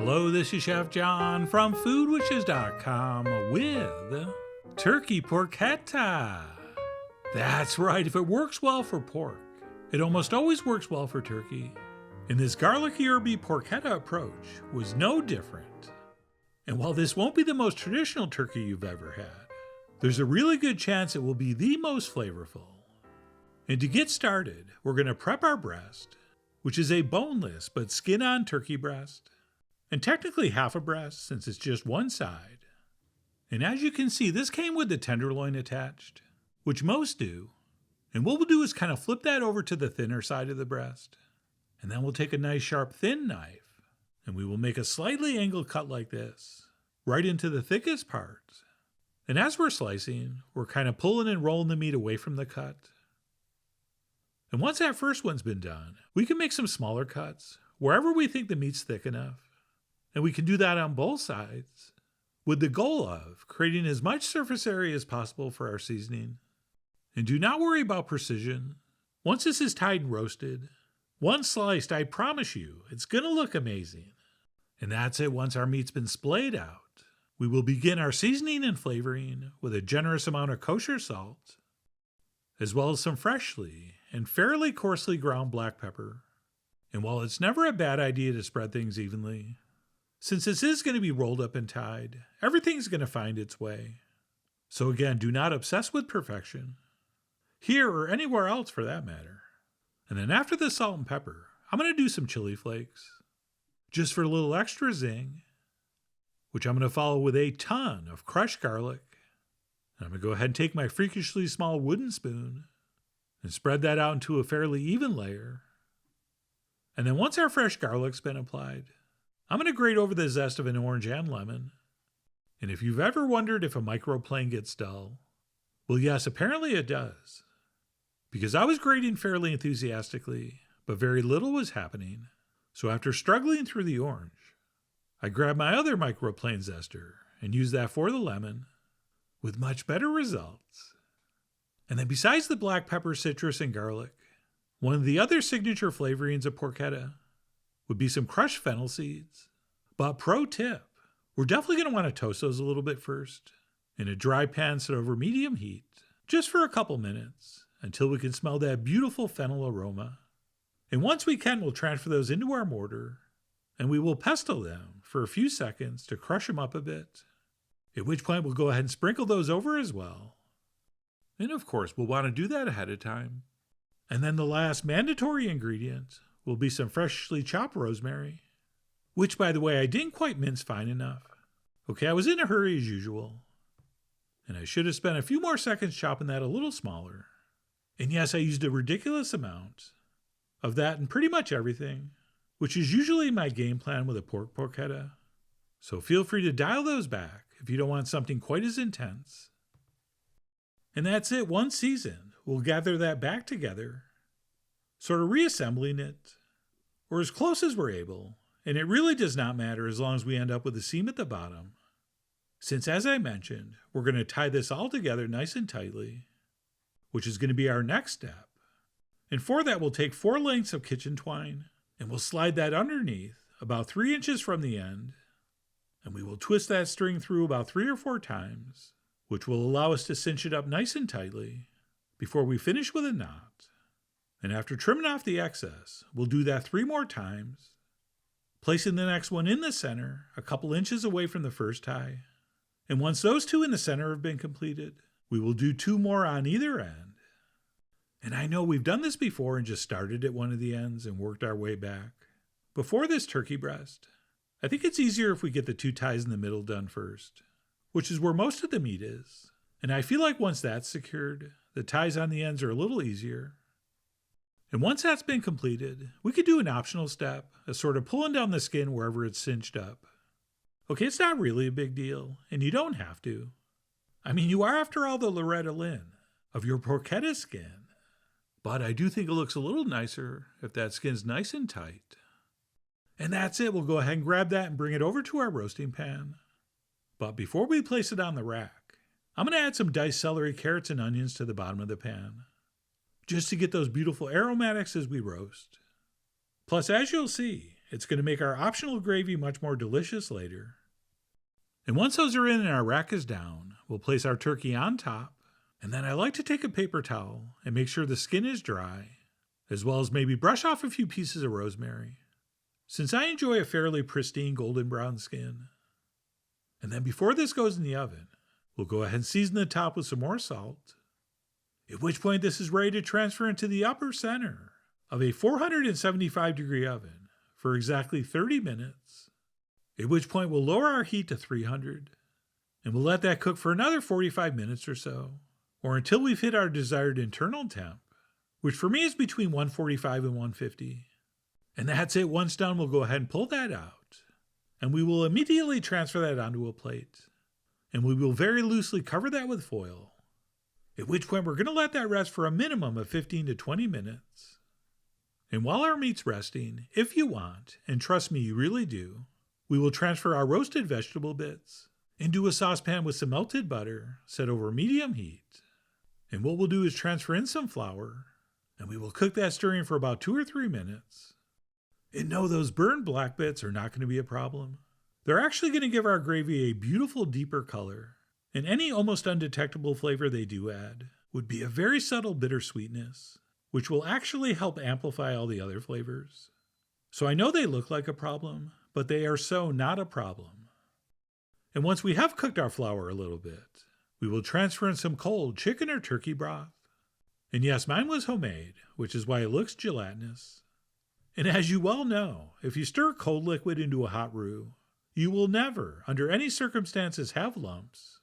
Hello, this is Chef John from foodwishes.com with turkey porchetta. That's right, if it works well for pork, it almost always works well for turkey. And this garlicky herby porchetta approach was no different. And while this won't be the most traditional turkey you've ever had, there's a really good chance it will be the most flavorful. And to get started, we're going to prep our breast, which is a boneless but skin-on turkey breast. And technically half a breast since it's just one side. And as you can see, this came with the tenderloin attached, which most do. And what we'll do is kind of flip that over to the thinner side of the breast. And then we'll take a nice sharp thin knife and we will make a slightly angled cut like this, right into the thickest part. And as we're slicing, we're kind of pulling and rolling the meat away from the cut. And once that first one's been done, we can make some smaller cuts wherever we think the meat's thick enough. And we can do that on both sides with the goal of creating as much surface area as possible for our seasoning. And do not worry about precision. Once this is tied and roasted, once sliced, I promise you, it's going to look amazing. And that's it. Once our meat's been splayed out, we will begin our seasoning and flavoring with a generous amount of kosher salt, as well as some freshly and fairly coarsely ground black pepper. And while it's never a bad idea to spread things evenly, since this is going to be rolled up and tied, everything's going to find its way. So again, do not obsess with perfection, here or anywhere else for that matter. And then after the salt and pepper, I'm going to do some chili flakes, just for a little extra zing, which I'm going to follow with a ton of crushed garlic. And I'm going to go ahead and take my freakishly small wooden spoon and spread that out into a fairly even layer. And then once our fresh garlic's been applied, I'm going to grate over the zest of an orange and lemon. And if you've ever wondered if a microplane gets dull, well, yes, apparently it does. Because I was grating fairly enthusiastically, but very little was happening. So after struggling through the orange, I grabbed my other microplane zester and used that for the lemon, with much better results. And then besides the black pepper, citrus, and garlic, one of the other signature flavorings of porchetta would be some crushed fennel seeds. But pro tip, we're definitely going to want to toast those a little bit first in a dry pan set over medium heat, just for a couple minutes, until we can smell that beautiful fennel aroma. And once we can, we'll transfer those into our mortar, and we will pesto them for a few seconds to crush them up a bit, at which point we'll go ahead and sprinkle those over as well. And of course, we'll want to do that ahead of time. And then the last mandatory ingredient will be some freshly chopped rosemary, which, by the way, I didn't quite mince fine enough. Okay, I was in a hurry as usual, and I should have spent a few more seconds chopping that a little smaller. And yes, I used a ridiculous amount of that in pretty much everything, which is usually my game plan with a pork porchetta. So feel free to dial those back if you don't want something quite as intense. And that's it, one season. We'll gather that back together, sort of reassembling it, or as close as we're able, and it really does not matter as long as we end up with a seam at the bottom, since as I mentioned, we're going to tie this all together nice and tightly, which is going to be our next step. And for that, we'll take 4 lengths of kitchen twine, and we'll slide that underneath about 3 inches from the end, and we will twist that string through about 3 or 4 times, which will allow us to cinch it up nice and tightly before we finish with a knot. And after trimming off the excess, we'll do that 3 more times, placing the next one in the center, a couple inches away from the first tie. And once those 2 in the center have been completed, we will do 2 more on either end. And I know we've done this before and just started at one of the ends and worked our way back. Before this turkey breast, I think it's easier if we get the 2 ties in the middle done first, which is where most of the meat is. And I feel like once that's secured, the ties on the ends are a little easier. And once that's been completed, we could do an optional step, a sort of pulling down the skin wherever it's cinched up. Okay, it's not really a big deal, and you don't have to. I mean, you are, after all, the Loretta Lynn of your porchetta skin. But I do think it looks a little nicer if that skin's nice and tight. And that's it. We'll go ahead and grab that and bring it over to our roasting pan. But before we place it on the rack, I'm going to add some diced celery, carrots, and onions to the bottom of the pan, just to get those beautiful aromatics as we roast. Plus, as you'll see, It's going to make our optional gravy much more delicious later. And once those are in and our rack is down, we'll place our turkey on top. And then I like to take a paper towel and make sure the skin is dry, as well as maybe brush off a few pieces of rosemary, since I enjoy a fairly pristine golden brown skin. And then before this goes in the oven, we'll go ahead and season the top with some more salt, at which point this is ready to transfer into the upper center of a 475-degree oven for exactly 30 minutes, at which point we'll lower our heat to 300, and we'll let that cook for another 45 minutes or so, or until we've hit our desired internal temp, which for me is between 145 and 150. And that's it. Once done, we'll go ahead and pull that out, and we will immediately transfer that onto a plate, and we will very loosely cover that with foil, at which point we're going to let that rest for a minimum of 15 to 20 minutes. And while our meat's resting, if you want, and trust me, you really do, we will transfer our roasted vegetable bits into a saucepan with some melted butter set over medium heat. And what we'll do is transfer in some flour, and we will cook that stirring for about 2 or 3 minutes. And no, those burned black bits are not going to be a problem. They're actually going to give our gravy a beautiful deeper color, and any almost undetectable flavor they do add would be a very subtle bittersweetness, which will actually help amplify all the other flavors. So I know they look like a problem, but they are so not a problem. And once we have cooked our flour a little bit, we will transfer in some cold chicken or turkey broth. And yes, mine was homemade, which is why it looks gelatinous. And as you well know, if you stir cold liquid into a hot roux, you will never, under any circumstances, have lumps.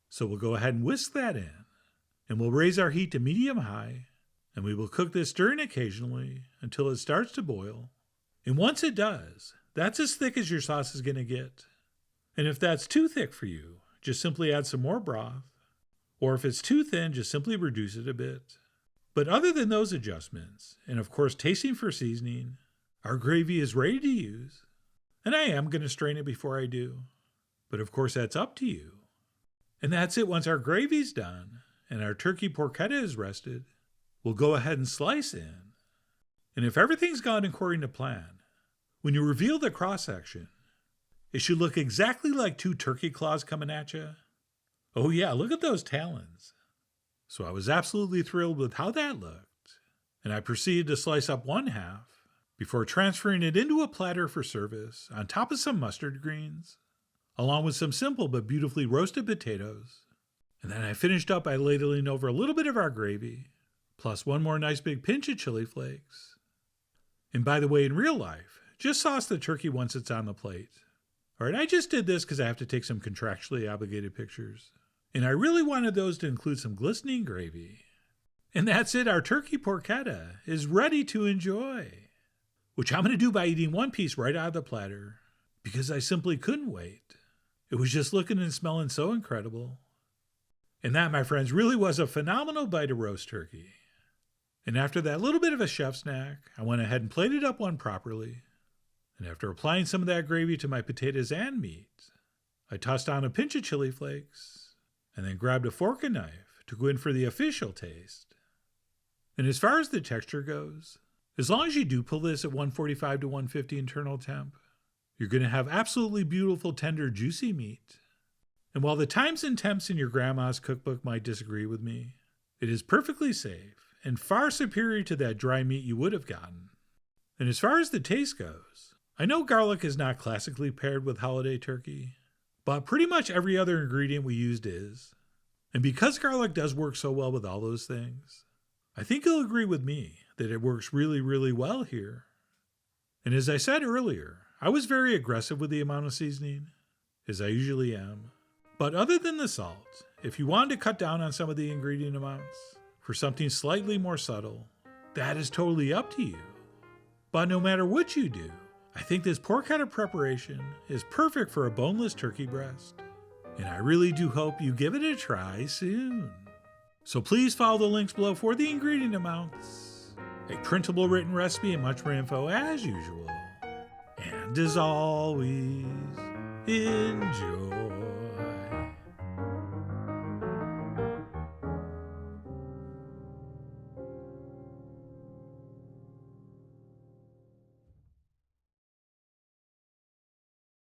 So we'll go ahead and whisk that in, and we'll raise our heat to medium-high, and we will cook this stirring occasionally until it starts to boil. And once it does, that's as thick as your sauce is going to get. And if that's too thick for you, just simply add some more broth. Or if it's too thin, just simply reduce it a bit. But other than those adjustments, and of course tasting for seasoning, our gravy is ready to use. And I am going to strain it before I do. But of course that's up to you. And that's it. Once our gravy's done and our turkey porchetta is rested, we'll go ahead and slice in. And if everything's gone according to plan, when you reveal the cross-section, it should look exactly like 2 turkey claws coming at you. Oh yeah, look at those talons. So I was absolutely thrilled with how that looked, and I proceeded to slice up 1/2 before transferring it into a platter for service on top of some mustard greens, along with some simple but beautifully roasted potatoes. And then I finished up by ladling over a little bit of our gravy, plus one more nice big pinch of chili flakes. And by the way, in real life, just sauce the turkey once it's on the plate. All right, I just did this because I have to take some contractually obligated pictures, and I really wanted those to include some glistening gravy. And that's it, our turkey porchetta is ready to enjoy, which I'm going to do by eating one piece right out of the platter, because I simply couldn't wait. It was just looking and smelling so incredible. And that, my friends, really was a phenomenal bite of roast turkey. And after that little bit of a chef snack, I went ahead and plated up one properly. And after applying some of that gravy to my potatoes and meat, I tossed on a pinch of chili flakes, and then grabbed a fork and knife to go in for the official taste. And as far as the texture goes, as long as you do pull this at 145 to 150 internal temp, you're going to have absolutely beautiful, tender, juicy meat. And while the times and temps in your grandma's cookbook might disagree with me, it is perfectly safe and far superior to that dry meat you would have gotten. And as far as the taste goes, I know garlic is not classically paired with holiday turkey, but pretty much every other ingredient we used is. And because garlic does work so well with all those things, I think you'll agree with me that it works really, really well here. And as I said earlier, I was very aggressive with the amount of seasoning, as I usually am. But other than the salt, if you wanted to cut down on some of the ingredient amounts for something slightly more subtle, that is totally up to you. But no matter what you do, I think this porchetta preparation is perfect for a boneless turkey breast, and I really do hope you give it a try soon. So please follow the links below for the ingredient amounts, a printable written recipe, and much more info as usual. And as always, enjoy.